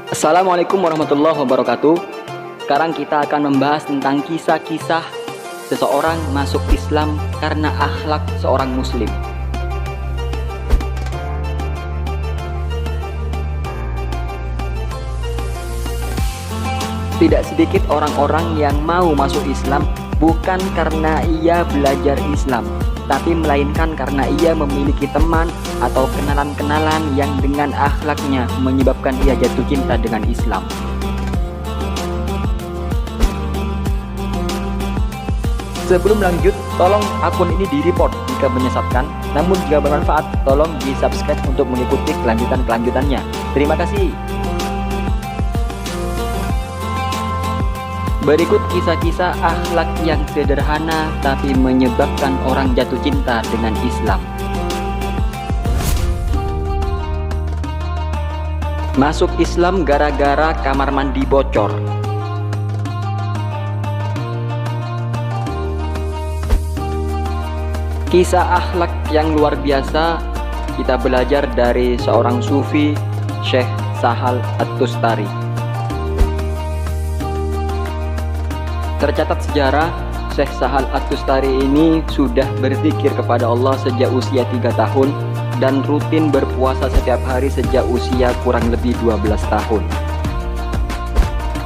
Assalamualaikum warahmatullahi wabarakatuh. Sekarang kita akan membahas tentang kisah-kisah seseorang masuk Islam karena akhlak seorang muslim. Tidak sedikit orang-orang yang mau masuk Islam bukan karena ia belajar Islam, tapi melainkan karena ia memiliki teman atau kenalan-kenalan yang dengan akhlaknya menyebabkan ia jatuh cinta dengan Islam. Sebelum lanjut, tolong akun ini di-report jika menyesatkan, namun jika bermanfaat, tolong di-subscribe untuk mengikuti kelanjutannya. Terima kasih. Berikut kisah-kisah akhlak yang sederhana tapi menyebabkan orang jatuh cinta dengan Islam. Masuk Islam gara-gara kamar mandi bocor. Kisah akhlak yang luar biasa kita belajar dari seorang sufi, Syekh Sahal At-Tustari. Tercatat sejarah, Syekh Sahal At-Tustari ini sudah berzikir kepada Allah sejak usia 3 tahun dan rutin berpuasa setiap hari sejak usia kurang lebih 12 tahun.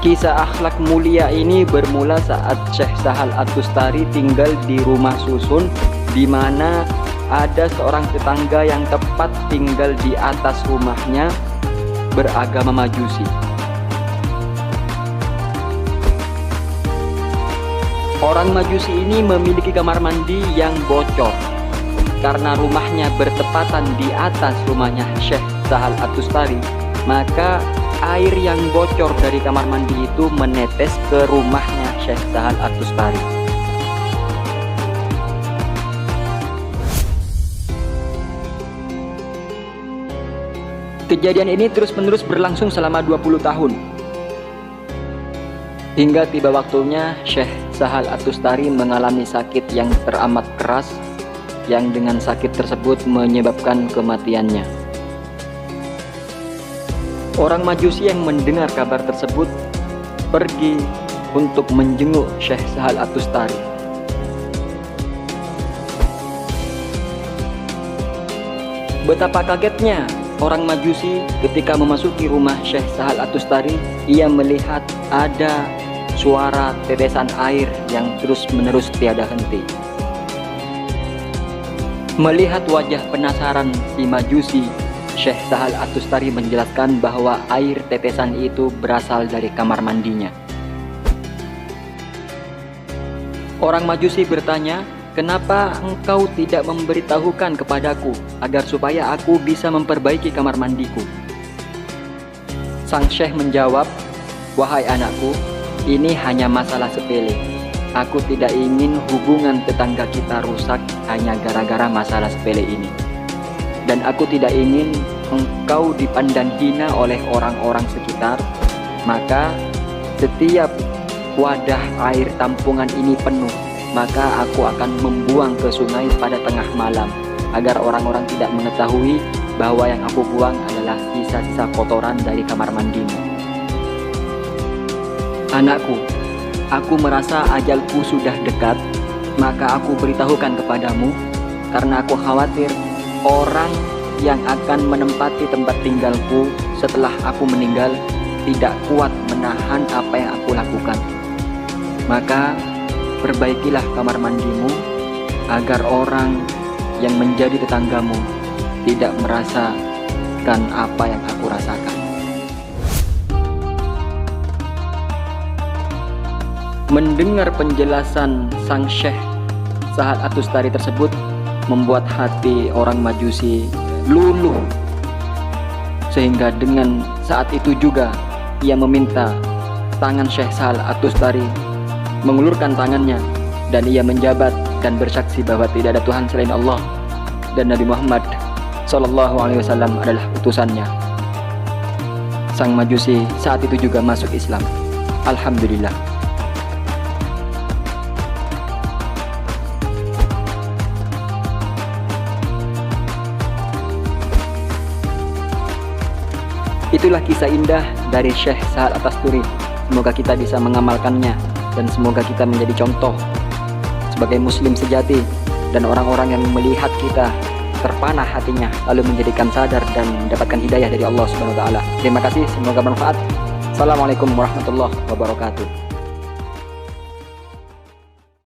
Kisah akhlak mulia ini bermula saat Syekh Sahal At-Tustari tinggal di rumah susun, di mana ada seorang tetangga yang tepat tinggal di atas rumahnya beragama Majusi. Orang Majusi ini memiliki kamar mandi yang bocor. Karena rumahnya bertepatan di atas rumahnya Syekh Sahal At-Tustari, maka air yang bocor dari kamar mandi itu menetes ke rumahnya Syekh Sahal At-Tustari. Kejadian ini terus-menerus berlangsung selama 20 tahun. Hingga tiba waktunya Syekh Sahal At-Tustari mengalami sakit yang teramat keras, yang dengan sakit tersebut menyebabkan kematiannya. Orang Majusi yang mendengar kabar tersebut pergi untuk menjenguk Syekh Sahal At-Tustari. Betapa kagetnya orang Majusi ketika memasuki rumah Syekh Sahal At-Tustari. Ia melihat ada suara tetesan air yang terus-menerus tiada henti. Melihat wajah penasaran si Majusi, Syekh Sahal At-Tustari menjelaskan bahwa air tetesan itu berasal dari kamar mandinya. Orang Majusi bertanya, "Kenapa engkau tidak memberitahukan kepadaku agar supaya aku bisa memperbaiki kamar mandiku?" Sang Syekh menjawab, "Wahai anakku, ini hanya masalah sepele. Aku tidak ingin hubungan tetangga kita rusak hanya gara-gara masalah sepele ini. Dan aku tidak ingin engkau dipandang hina oleh orang-orang sekitar. Maka setiap wadah air tampungan ini penuh, maka aku akan membuang ke sungai pada tengah malam, agar orang-orang tidak mengetahui bahwa yang aku buang adalah sisa-sisa kotoran dari kamar mandimu. Anakku, aku merasa ajalku sudah dekat, maka aku beritahukan kepadamu, karena aku khawatir orang yang akan menempati tempat tinggalku setelah aku meninggal tidak kuat menahan apa yang aku lakukan. Maka perbaikilah kamar mandimu agar orang yang menjadi tetanggamu tidak merasakan apa yang aku rasakan." Mendengar penjelasan sang Syekh Sahal At-Tustari tersebut membuat hati orang Majusi luluh, sehingga dengan saat itu juga ia meminta tangan Syekh Sahal At-Tustari, mengulurkan tangannya, dan ia menjabat dan bersaksi bahwa tidak ada Tuhan selain Allah dan Nabi Muhammad SAW adalah utusannya. Sang Majusi saat itu juga masuk Islam. Alhamdulillah. Itulah kisah indah dari Syekh Sa'ad At-Tasturi. Semoga kita bisa mengamalkannya dan semoga kita menjadi contoh sebagai muslim sejati dan orang-orang yang melihat kita terpanah hatinya lalu menjadikan sadar dan mendapatkan hidayah dari Allah Subhanahu wa taala. Terima kasih, semoga bermanfaat. Assalamualaikum warahmatullahi wabarakatuh.